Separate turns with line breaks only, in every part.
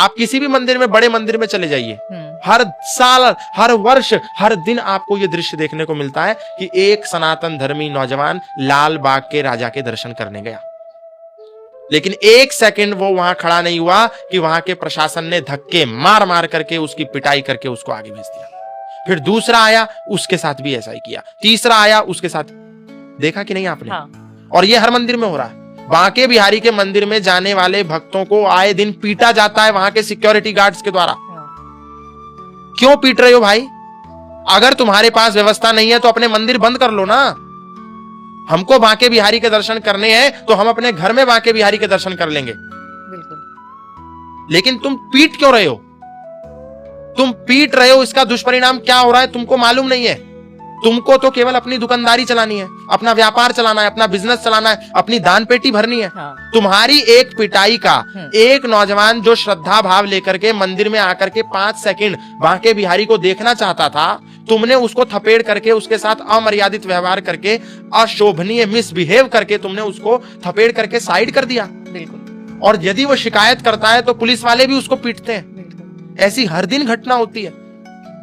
आप किसी भी मंदिर में, बड़े मंदिर में चले जाइए, हर साल, हर वर्ष, हर दिन आपको यह दृश्य देखने को मिलता है कि एक सनातन धर्मी नौजवान लाल बाग के राजा के दर्शन करने गया, लेकिन एक सेकंड वो वहां खड़ा नहीं हुआ कि वहां के प्रशासन ने धक्के मार मार करके उसकी पिटाई करके उसको आगे भेज दिया। फिर दूसरा आया, उसके साथ भी ऐसा ही किया, तीसरा आया, उसके साथ। देखा कि नहीं आपने? हाँ। और ये हर मंदिर में हो रहा है। बांके बिहारी के मंदिर में जाने वाले भक्तों को आए दिन पीटा जाता है वहां के सिक्योरिटी गार्ड्स के द्वारा। क्यों पीट रहे हो भाई? अगर तुम्हारे पास व्यवस्था नहीं है तो अपने मंदिर बंद कर लो ना। हमको बांके बिहारी के दर्शन करने हैं तो हम अपने घर में बांके बिहारी के दर्शन कर लेंगे, बिल्कुल। लेकिन तुम पीट क्यों रहे हो? तुम पीट रहे हो, इसका दुष्परिणाम क्या हो रहा है तुमको मालूम नहीं है। तुमको तो केवल अपनी दुकानदारी चलानी है, अपना व्यापार चलाना है, अपना बिजनेस चलाना है, अपनी दान पेटी भरनी है। हाँ। तुम्हारी एक पिटाई का एक नौजवान जो श्रद्धा भाव लेकर के मंदिर में आकर के 5 सेकंड बांके बिहारी को देखना चाहता था, तुमने उसको थपेड़ करके, उसके साथ अमर्यादित व्यवहार करके, अशोभनीय मिसबिहेव करके तुमने उसको थपेड़ करके साइड कर दिया। बिल्कुल। और यदि वो शिकायत करता है तो पुलिस वाले भी उसको पीटते हैं। ऐसी हर दिन घटना होती है।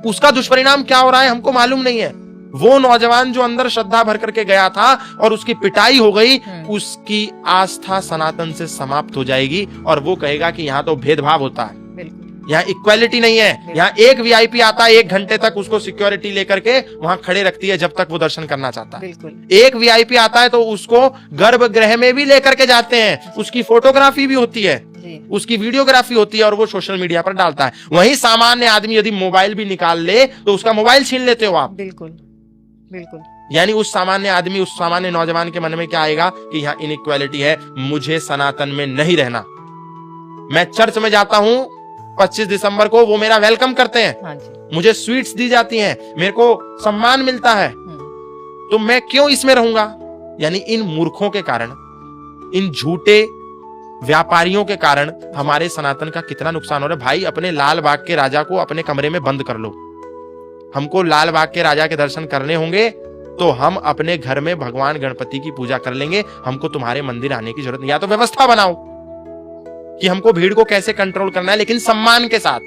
उसका दुष्परिणाम क्या हो रहा है हमको मालूम नहीं है। वो नौजवान जो अंदर श्रद्धा भर करके गया था और उसकी पिटाई हो गई, उसकी आस्था सनातन से समाप्त हो जाएगी और वो कहेगा कि यहाँ तो भेदभाव होता है, यहाँ इक्वालिटी नहीं है। यहाँ एक वीआईपी आता है, 1 घंटे तक उसको सिक्योरिटी लेकर के वहां खड़े रखती है जब तक वो दर्शन करना चाहता है। एक वीआईपी आता है तो उसको गर्भगृह में भी लेकर के जाते हैं, उसकी फोटोग्राफी भी होती है, उसकी वीडियोग्राफी होती है और वो सोशल मीडिया पर डालता है। वहीं सामान्य आदमी यदि मोबाइल भी निकाल ले तो उसका मोबाइल छीन लेते हो आप। बिल्कुल बिल्कुल। यानी उस सामान्य आदमी, उस सामान्य नौजवान के मन में क्या आएगा कि यहाँ इनइक्वालिटी है, मुझे सनातन में नहीं रहना। मैं चर्च में जाता हूँ 25 दिसंबर को, वो मेरा वेलकम करते हैं। हाँ जी। मुझे स्वीट्स दी जाती हैं, मेरे को सम्मान मिलता है, तो मैं क्यों इसमें रहूंगा? यानी इन मूर्खों के कारण, इन झूठे व्यापारियों के कारण हमारे सनातन का कितना नुकसान हो रहा है। भाई, अपने लाल बाग के राजा को अपने कमरे में बंद कर लो। हमको लाल बाग के राजा के दर्शन करने होंगे तो हम अपने घर में भगवान गणपति की पूजा कर लेंगे। हमको तुम्हारे मंदिर आने की जरूरत नहीं। या तो व्यवस्था बनाओ कि हमको भीड़ को कैसे कंट्रोल करना है, लेकिन सम्मान के साथ।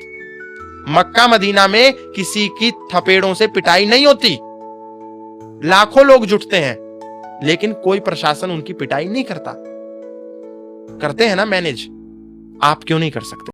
मक्का मदीना में किसी की थपेड़ों से पिटाई नहीं होती, लाखों लोग जुटते हैं, लेकिन कोई प्रशासन उनकी पिटाई नहीं करता। करते हैं ना मैनेज, आप क्यों नहीं कर सकते?